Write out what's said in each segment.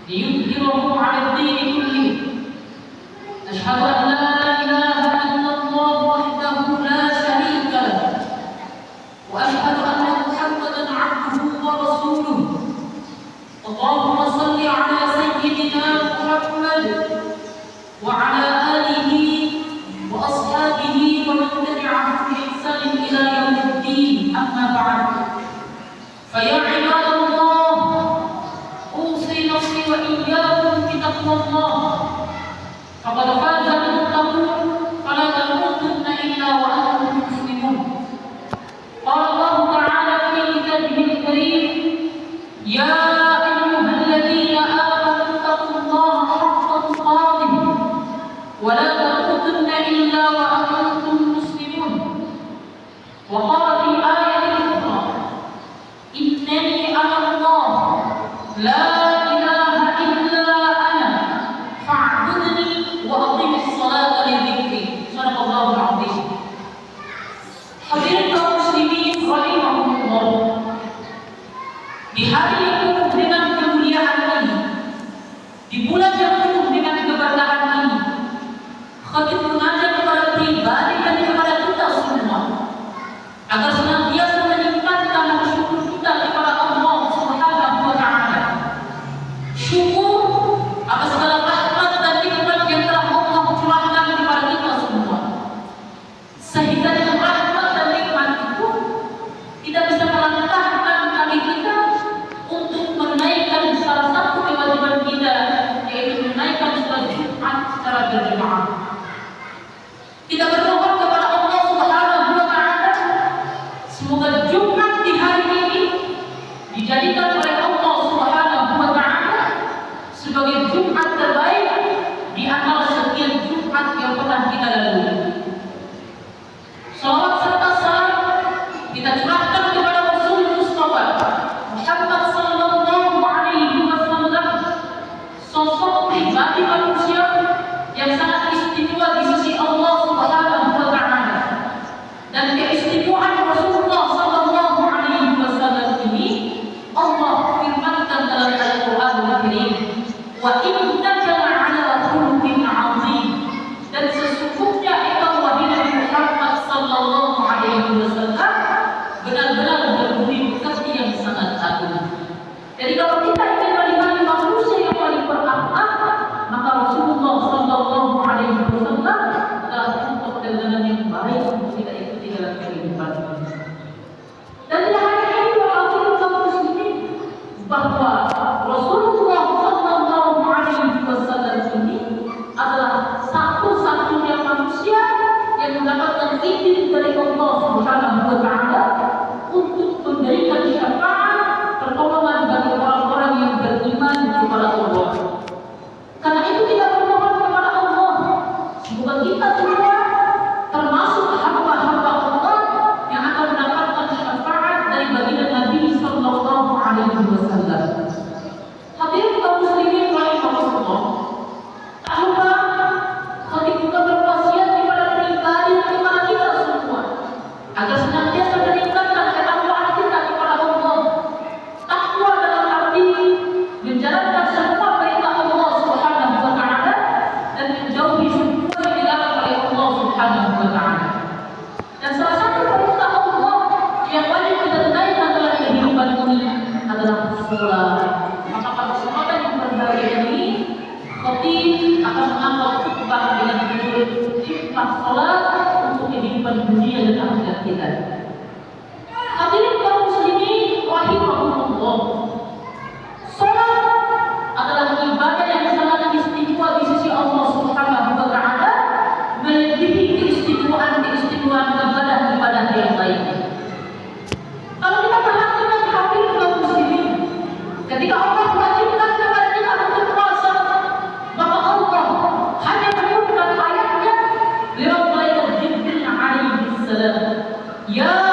ليظهره على الدين كله. أشهد أن لا إله إلا الله وحده لا شريك له، وأشهد أن محمدا عبده ورسوله. اللهم صل على سيدنا محمد وعلى آله وأصحابه ومن تبعهم بإحسان إلى يوم الدين. أما بعد، فيا عباد الله، أوصي نفسي وإياكم بتقوى الله، فقد فاز المتقون، فلا تموتن إلا وأنتم مسلمون. قال الله تعالى في كتابه الكريم: يا أيها الذين آمنوا اتقوا الله حق تقاته ولا تموتن إلا وأنتم مسلمون. وقال في آية أخرى: إنني أنا الله لا إله إلا أنا فاعبدني وأقم الصلاة لذكري. صدق الله العظيم. Hadirin kaum muslimin rahimahumullah, di hari yang penuh dengan kemuliaan ini, di bulan yang penuh dengan keberkahan ini, khatib mengajak kepada pribadi dan kepada kita semua agar senantiasa meningkatkan syukur kita kepada Allah Subhanahu wa Ta'ala. Syukur atas segala rahmat dan nikmat yang telah Allah curahkan kepada kita semua, sehingga dengan rahmat dan nikmat itu kita bisa melangkahkan kaki kita untuk menaikkan salah satu kewajiban kita, yaitu menaikkan sholat Jumat secara berjamaah. Kita berdoa kepada Allah Subhanahu wa Ta'ala, semoga Jumat di hari ini dijadikan oleh Allah Subhanahu wa Ta'ala sebagai Jumat terbaik di antara sekian Jumat yang pernah kita lalui. Salawat serta salam kita curahkan kepada Rasul Mustafa Muhammad sallallahu alaihi wasallam, sosok pribadi manusia yang sangat istimewa di sisi Allah Subhanahu wa Ta'ala. Dan keistimewaan Rasulullah sallallahu alaihi wasallam ini Allah firmankan dalam Al-Qur'anul Karim: wa innaka la'ala khuluqin 'azim. Dan sesungguhnya engkau wahai Nabi Muhammad sallallahu alaihi wasallam benar-benar berbudi pekerti yang sangat agung. Jadi kalau kita ingin melihat manusia yang paling berakhlak, maka Rasulullah sallallahu alaihi wasallam adalah contoh teladan yang baik untuk kita ikuti dalam kehidupan ini. Dan yang hanya itu yang kaum muslimin, bahwa Rasulullah sallallahu alaihi wasallam ini adalah satu-satunya manusia yang mendapatkan izin dari Allah Subhanahu wa Ta'ala untuk memberikan syafaat pertolongan bagi orang-orang yang beriman kepada Allah. Karena itu kita berdoa kepada Allah, semoga kita semua termasuk hamba-hamba Allah yang akan mendapatkan syafaat dari baginda Nabi sallallahu alaihi wasallam. Hadirin kaum muslimin rahimahullah, tak lupa khatib juga berwasiat kepada pribadi dan kepada kita semua agar senantiasa meningkatkan ketakwaan kita kepada Allah. Takwa dalam arti menjalankan semua perintah Allah Subhanahu wa Ta'ala dan menjauhi semua yang dilarang oleh Allah Subhanahu wa Ta'ala. Dan salah satu perintah Allah yang wajib kita tunaikan dalam kehidupan ini adalah sholat. Maka pada kesempatan yang berbahagia ini, khatib akan mengambil khutbah dengan judul hikmah sholat untuk kehidupan dunia dan akhirat kita. Hadirin kaum muslimin rahimahumullah, sholat adalah ibadah yang sangat istimewa di sisi Allah Subhanahu wa Ta'ala, melebihi keistimewaan ibadah yang lain. Kalau kita perhatikan hadirin kaum muslimin, ketika Allah wajibkan kepada kita untuk puasa, maka Allah hanya menyebutkan ayatnya lewat malaikat Jibril alaihi salam. Ya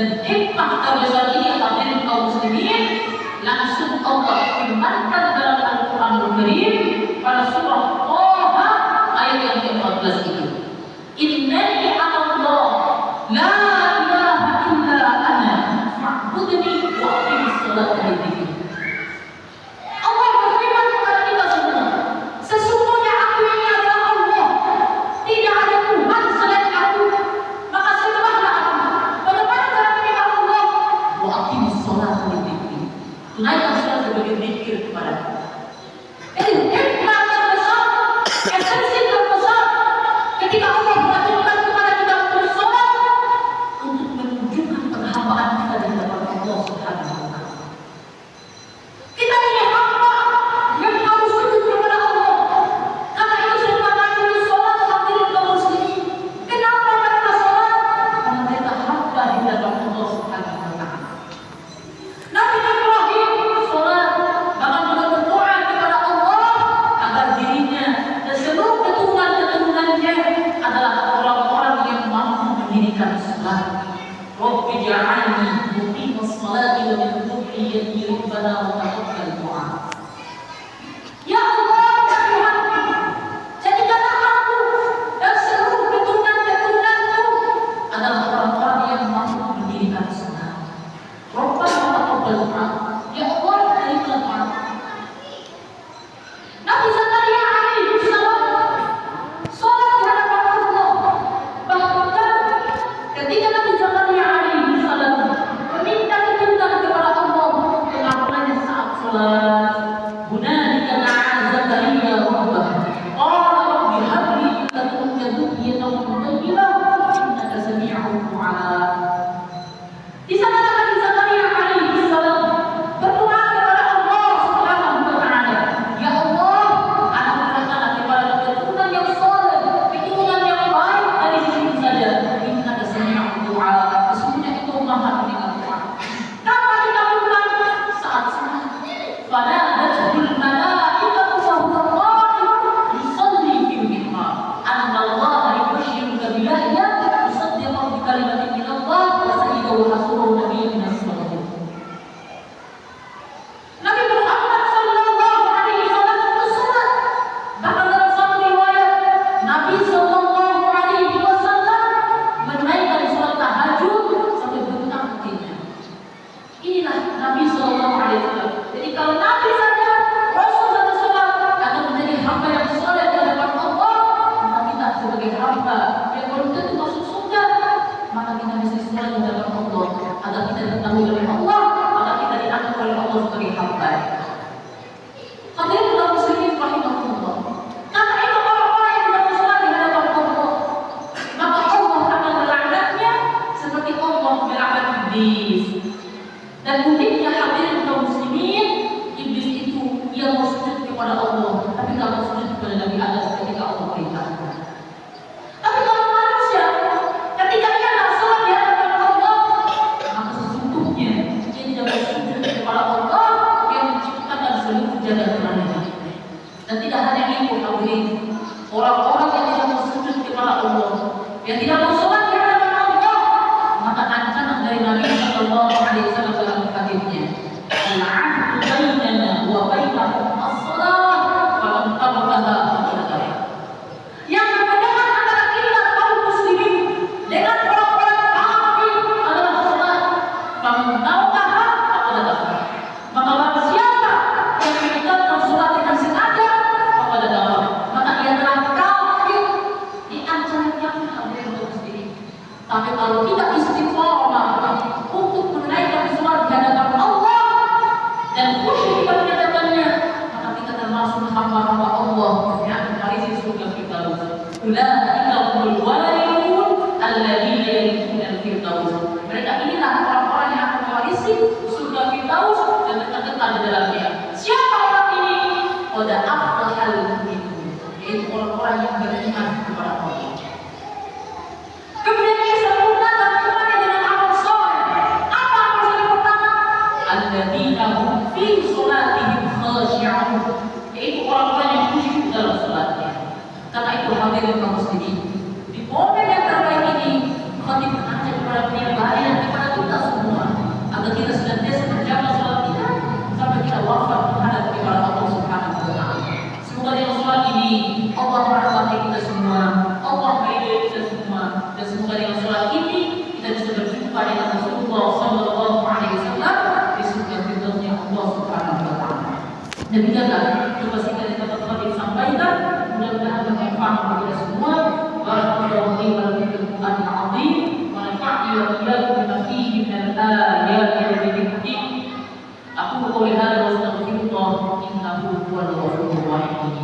Dan hikmah terbesar ini hadirin kaum muslimin, langsung Allah firmankan dalam Al-Quranul Karim pada surah Taha ayat yang ke-14 itu. Innani Allah la ilaha illa ana fa'budni wa aqimis salata li dzikri. Allah berfirman kepada kita semua, sesungguhnya aku ini adalah Allah, tidak ada Tuhan selain aku, maka sembahlah aku. Bagaimana cara menyembah Allah? Wa aqimis salata li dzikri. Tunaikan salat sebagai zikir kepadaku. Hikmah terbesar, esensi terbesar ketika Allah mengajarkan kepada kita untuk sholat, untuk menunjukkan penghambaan kita di hadapan Allah Subhanahu wa Ta'ala. Kita ini hamba yang harus sujud kepada Allah. Karena itu sebagaimana ini sholat hadirin kaum muslimin. Kenapa mereka sholat? Karena mereka hamba di hadapan Allah Subhanahu wa Ta'ala. Nabi Ibrahim sholat, bahkan juga berdoa kepada Allah agar dirinya dan seluruh keturunan-keturunannya adalah orang-orang yang mampu mendirikan salat. Rabbi ja'alni muqimas salati wa min dhurriyyati rabbana wa taqabbal du'a. Ya Allah, ya Tuhanku, jadikanlah aku dan seluruh keturunan-keturunanku adalah orang-orang yang mampu mendirikan salat. Rabbana wa taqabbal du'a. Ya Allah, terima doa. Nabi Zakaria alaihi salam sholat di hadapan Allah. Bahkan ketika Nabi Zakaria alaihi salam meminta ketundukan kepada Allah, pengampunannya saat sholat, hunalika da'a Zakaria rabbah qala rabbi hab li min ladunka dhurriyyatan thayyibah innaka sami'ud du'a. Di sana Nabi Zakaria alaihi salam berdoa kepada Allah Subhanahu wa Ta'ala, ya Allah, anugerahkanlah kepada keturunan yang saleh, keturunan yang baik dari sini saja. Innaka sami'ud du'a. Sesungguhnya itu Maha mendengar doa. Kapan dikabulkan? Saat salat. Fanadatul malaikatu wa huwa qa'imun yusalli fil mihrab anna Allaha yubashshiruka bi Yahya musaddiqan bi kalimatin min Allah wa sayyidan wa hasuran nabiyyan min as-salihin. Nabi Muhammad sallallahu alaihi wasallam bersolat. Bahkan dalam satu riwayat, Nabi sallallahu alaihi wasallam menaikkan sholat tahajud sampai bengkak hatinya. Inilah Nabi sallallahu alaihi wasallam. Jadi kalau Nabi saja, Rasul saja sholat akan menjadi hamba yang saleh di hadapan Allah, maka kita sebagai hamba yang belum tentu masuk surga, maka kita mesti sholat di hadapan Allah agar kita diketahui oleh Allah, agar kita dianggap oleh Allah sebagai hamba. Hadirin kaum muslimin rahimahumullah. Karena itu orang-orang yang tidak sholat di hadapan Allah, maka Allah akan melaknatnya seperti Allah melaknat iblis. Dan uniknya hadirin kaum muslimin, iblis itu ia mau sujud kepada Allah, tapi tidak mau sujud kepada Nabi Adam ketika Allah perintahkan. Tapi kalau manusia, ketika ia tidak sholat di hadapan Allah, maka sesungguhnya dia tidak mau sujud kepada Allah yang menciptakan seluruh jagat planet. Dan tidak hanya itu hadirin, orang-orang yang tidak mau sujud kepada Allah, yang tidak mau sholat di hadapan Allah, maka ancaman dari Nabi sallallahu alaihi wasallam dalam hadisnya, al-'ahdu bainana wa bainahum as-shalah faman tarakaha faqad kafar. Yang membedakan antara kita kaum muslimin dengan orang-orang kafir adalah salat. Faman tarakaha faqad kafar. Maka barang siapa yang meninggalkan salat dengan sengaja, faqad kafar, maka ia telah kafir. Diancam kafir hadirin kaum muslimin. Tapi kalau kita istiqomah untuk menaikkan salat di hadapan Allah dan khusyuk pada hadapannya, maka kita termasuk hamba-hamba Allah yang mewarisi surga Firdaus. Ulaika humul warithun alladzina yarithuna al-firdaus. Mereka inilah orang-orang yang akan mewarisi surga Firdaus dan kekal di dalamnya. Siapa orang ini? Qad aflahal mu'minun, yaitu orang-orang yang beriman kepada Allah. Kemudian yang sempurna dan imannya dengan amal soleh. Apa amal soleh pertama? Alladzina hum fi sholatihim khashi'un, yaitu orang-orang yang khusyuk dalam sholatnya. Karena itu hadirin kaum muslimin, di momen yang terbaik ini, khatib mengajak kepada penyebaran kepada kita Demikianlah coba singkat teman-teman disampaikan, mudah-mudahan bermanfaat bagi kita semua. Barakallahu fi wa lakum fil Qur'anil 'azim wa nafa'ni wa iyyakum bima fihi min al-ayati wal hikmah. Aku qouli hadza wa astaghfirullah innahu huwal ghafurur rahim.